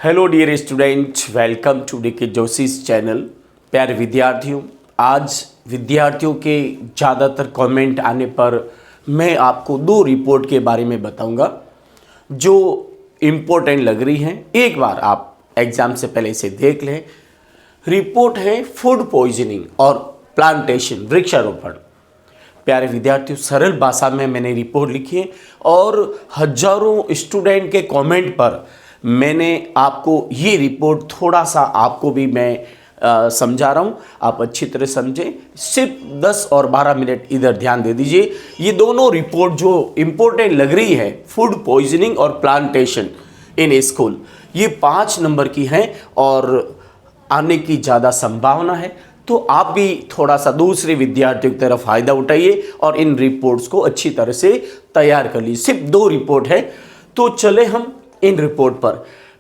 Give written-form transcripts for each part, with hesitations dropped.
Hello dear student, welcome to DK Joshi's channel. प्यारे विद्यार्थियों, आज विद्यार्थियों के ज़्यादातर कमेंट आने पर मैं आपको दो रिपोर्ट के बारे में बताऊंगा जो इम्पोर्टेंट लग रही हैं। एक बार आप एग्ज़ाम से पहले इसे देख लें। रिपोर्ट है फूड पॉइजनिंग और प्लांटेशन, वृक्षारोपण। प्यारे विद्यार्थियों, सरल भाषा में मैंने रिपोर्ट लिखी है और हजारों स्टूडेंट के कमेंट पर मैंने आपको ये रिपोर्ट थोड़ा सा आपको भी मैं समझा रहा हूँ, आप अच्छी तरह समझें। सिर्फ 10 और 12 मिनट इधर ध्यान दे दीजिए। ये दोनों रिपोर्ट जो इम्पोर्टेंट लग रही है, फूड पॉइजनिंग और प्लांटेशन इन स्कूल, ये 5 नंबर की हैं और आने की ज़्यादा संभावना है। तो आप भी थोड़ा सा दूसरे विद्यार्थियों की तरफ फ़ायदा उठाइए और इन रिपोर्ट्स को अच्छी तरह से तैयार कर लीजिए। सिर्फ 2 रिपोर्ट है, तो चले हम इन रिपोर्ट पर।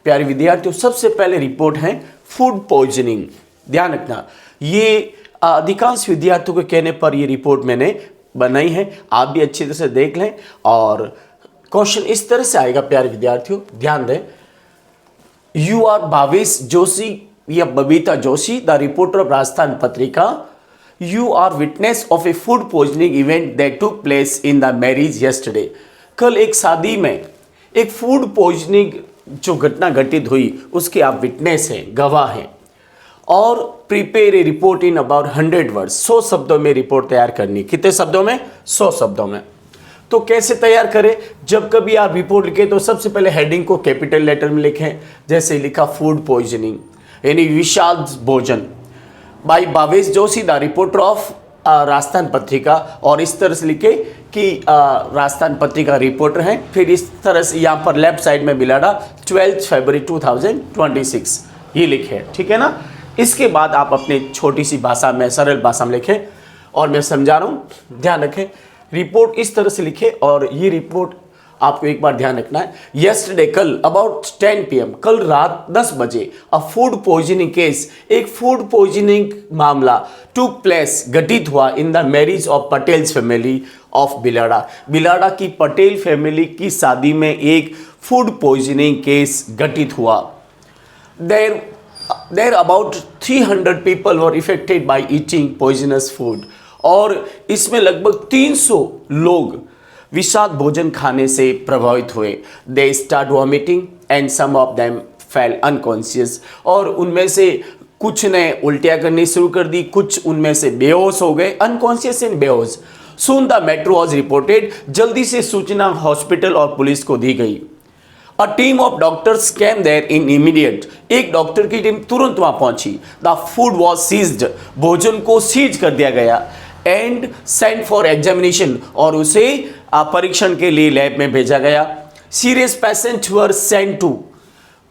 प्यारे विद्यार्थियों, सबसे पहले रिपोर्ट है फूड पॉइजनिंग। ध्यान रखना, ये अधिकांश विद्यार्थियों के कहने पर ये रिपोर्ट मैंने बनाई है, आप भी अच्छी तरह से देख लें। और क्वेश्चन इस तरह से आएगा प्यारे विद्यार्थियों, ध्यान दें। यू आर भावेश जोशी या Babita Joshi, the reporter of Rajasthan Patrika. You are witness of a food poisoning event that took place in the marriage yesterday. कल एक शादी में एक फूड पॉइजनिंग जो घटना घटित हुई उसके आप विटनेस हैं, गवाह हैं। और prepare a report in about 100 words, 100 शब्दों में रिपोर्ट तैयार करनी। कितने शब्दों में? 100 शब्दों में। तो कैसे तैयार करें? जब कभी आप रिपोर्ट लिखें तो सबसे पहले हेडिंग को कैपिटल लेटर में लिखें। जैसे लिखा फूड पॉइजनिंग यानी विषाद भोजन by Bhavesh Joshi, the reporter of Rajasthan पत्रिका, और इस तरह से लिखे कि राजस्थान पत्रिका रिपोर्टर हैं। फिर इस तरह से यहाँ पर लेफ्ट साइड में बिलाड़ा 12 फरवरी 2026 ये लिखे, ठीक है ना। इसके बाद आप अपने छोटी सी भाषा में, सरल भाषा में लिखें और मैं समझा रहा हूँ, ध्यान रखें। रिपोर्ट इस तरह से लिखे और ये रिपोर्ट आपको एक बार ध्यान रखना है। यस्टरडे, कल अबाउट 10 PM, कल रात 10 बजे अ फूड पॉइजनिंग केस, एक फूड पॉइजनिंग मामला टुक प्लेस, घटित हुआ इन the marriage of Patels family of Bilara. Bilara की पटेल फैमिली की शादी में एक फूड पॉइजनिंग केस घटित हुआ। There about 300 people were affected by eating poisonous food, और इसमें लगभग 300 लोग विषाद भोजन खाने से प्रभावित हुए। They start vomiting and some of them fell unconscious, और उनमें से कुछ ने उल्टियाँ करनी शुरू कर दी, कुछ उनमें से बेहोश हो गए, अनकॉन्शियस एंड बेहोश। Soon the matter was reported, जल्दी से सूचना हॉस्पिटल और पुलिस को दी गई। A team of doctors came there in immediate, एक डॉक्टर की टीम तुरंत वहां पहुंची। द फूड वॉज सीज्ड, भोजन को सीज कर दिया गया। एंड सेंट फॉर एग्जामिनेशन, और उसे परीक्षण के लिए लैब में भेजा गया। Serious patient were sent to,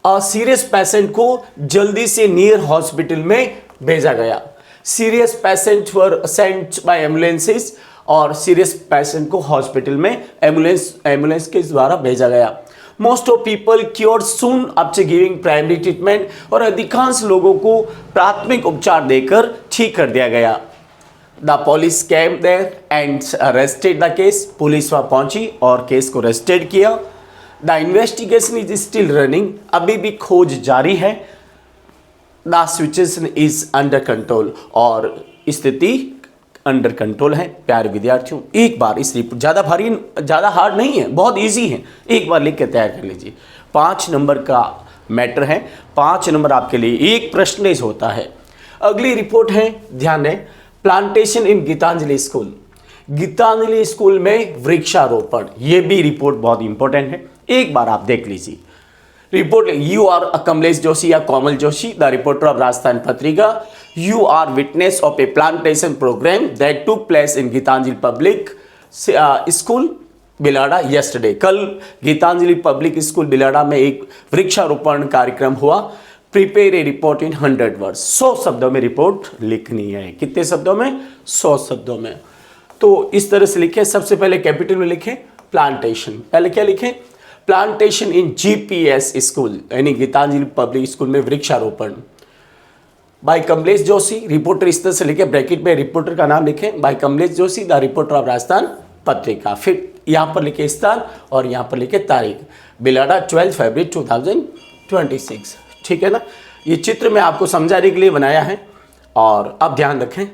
serious patient को जल्दी से नियर हॉस्पिटल में भेजा गया। Serious patient were sent by ambulances, और सीरियस पेशेंट को हॉस्पिटल में एम्बुलेंस के द्वारा भेजा गया। Most of people cured soon after giving primary treatment, और अधिकांश लोगों को प्राथमिक उपचार देकर ठीक कर दिया गया। The police came there and arrested the case, police वहाँ पहुंची और केस को अरेस्टेड किया। The investigation is still running, अभी भी खोज जारी है। The situation is under control, और स्थिति अंडर कंट्रोल है। प्यारे विद्यार्थियों, एक बार इस रिपोर्ट, ज़्यादा हार्ड नहीं है, बहुत इजी है, एक बार लिख के तैयार कर लीजिए। 5 नंबर का मैटर है, 5 नंबर आपके लिए एक प्रश्न होता है। अगली रिपोर्ट है, ध्यान दें, plantation in Gitanjali school. Gitanjali school में वृक्षारोपण, ये भी रिपोर्ट बहुत इंपॉर्टेंट है, एक बार आप देख लीजिए। Report, you are Kamlesh Joshi या Komal Joshi, the reporter of Rajasthan Patrika. You are witness of a plantation programme that took place in Gitanjali public school Biladra yesterday, कल गीतांजलि पब्लिक स्कूल बिलाड़ा में एक वृक्षारोपण कार्यक्रम हुआ। Prepare a report in 100 words, 100 शब्दों में रिपोर्ट लिखनी है। कितने शब्दों में? 100 शब्दों में। तो इस तरह से लिखें, सबसे पहले कैपिटल में लिखें प्लांटेशन, पहले क्या लिखें? प्लांटेशन इन जीपीएस स्कूल यानी गीतांजलि पब्लिक स्कूल में वृक्षारोपण बाय कमलेश जोशी। रिपोर्टर इस तरह से लिखे, ब्रैकेट में रिपोर्टर का नाम लिखें, by Kamlesh Joshi, the reporter of Rajasthan Patrika. फिर यहाँ पर लिखे स्थान और यहाँ पर लिखे तारीख, बिलाड़ा 12 फरवरी 26, ठीक है ना। ये चित्र मैं आपको समझाने के लिए बनाया है और आप ध्यान रखें,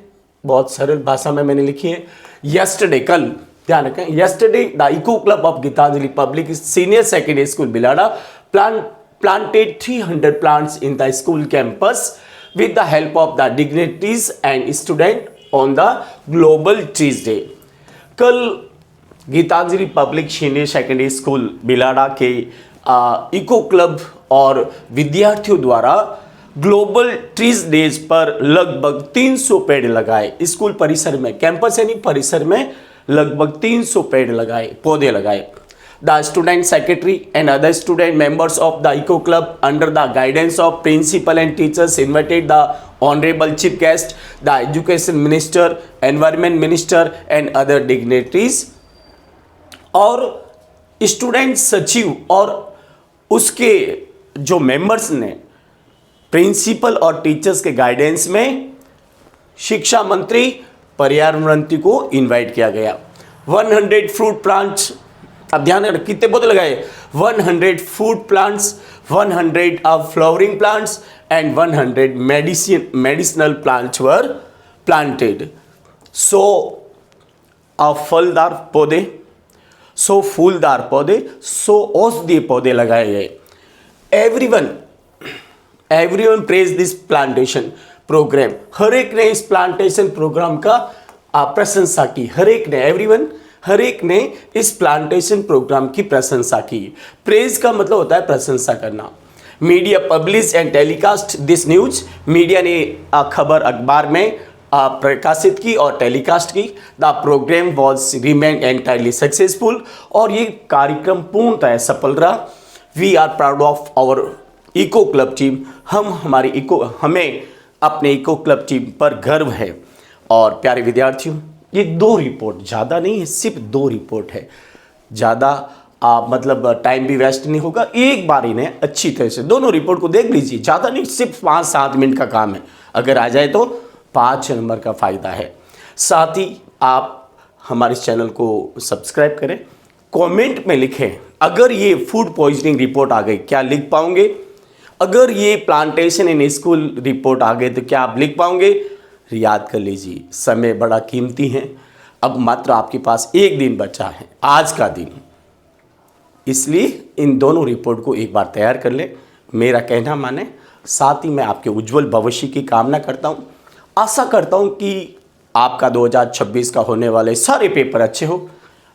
बहुत सरल भाषा में मैंने लिखी है। यस्टरडे, कल, ध्यान रखें, yesterday the eco club of Gitanjali public senior secondary school Bilara planted 300 plants in the school campus with the help of the dignitaries and students on the Global Trees Day। कल Gitanjali public senior secondary school Bilara के eco club और विद्यार्थियों द्वारा global trees days पर लगभग 300 पेड़ लगाए। School परिसर में, कैंपस यानी परिसर में लगभग 300 पेड़ लगाए, पौधे लगाए। The student secretary and other student members of the Eco Club, under the guidance of principal and teachers, invited the honorable chief guest, the education minister, environment minister, and other dignitaries। और student सचिव और उसके जो members ने principal और teachers के guidance में शिक्षा मंत्री, पर्यावरण मंत्री को इनवाइट किया गया। 100 फ्रूट प्लांट्स, अब ध्यान रखें कितने पौधे लगाए, 100 food plants, 100 of flowering plants and 100 medicinal plants were planted. 100 of फलदार पौधे, 100 फूलदार पौधे, 100 औषधीय पौधे लगाए गए। Everyone praise this plantation programme. हर एक ने इस प्लांटेशन प्रोग्राम का प्रशंसा की। हर एक ने इस प्लांटेशन प्रोग्राम की प्रशंसा की। प्रेज का मतलब होता है प्रशंसा करना। Media publish and telecast this news. Media ने खबर अखबार में प्रकाशित की और टेलीकास्ट की। The programme was remain entirely successful, और ये कार्यक्रम पूर्णतः सफल रहा। We are proud of our eco club team. हमें अपने इको क्लब टीम पर गर्व है। और प्यारे विद्यार्थियों, ये 2 रिपोर्ट, ज़्यादा नहीं है, सिर्फ 2 रिपोर्ट है। ज़्यादा मतलब टाइम भी वेस्ट नहीं होगा। एक बार इन्हें अच्छी तरह से दोनों रिपोर्ट को देख लीजिए। ज़्यादा नहीं, सिर्फ 5-7 मिनट का काम है। अगर आ जाए तो 5 नंबर का फ़ायदा है। साथ ही आप हमारे चैनल को सब्सक्राइब करें। कमेंट में लिखें, अगर ये फूड पॉइजनिंग रिपोर्ट आ गई क्या लिख पाओगे? अगर ये प्लांटेशन इन स्कूल रिपोर्ट आ गई तो क्या आप लिख पाओगे? याद कर लीजिए, समय बड़ा कीमती है। अब मात्र आपके पास एक दिन बचा है, आज का दिन। इसलिए इन दोनों रिपोर्ट को एक बार तैयार कर लें, मेरा कहना माने। साथ ही मैं आपके उज्जवल भविष्य की कामना करता हूँ। आशा करता हूँ कि आपका 2026 का होने वाले सारे पेपर अच्छे हो,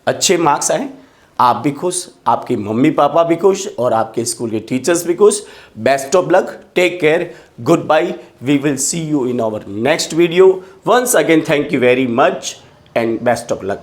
अच्छे मार्क्स आए, आप भी खुश, आपके मम्मी पापा भी खुश और आपके स्कूल के टीचर्स भी खुश। Best of luck, take care, goodbye. We will see you in our next video. Once again thank you very much and best of luck.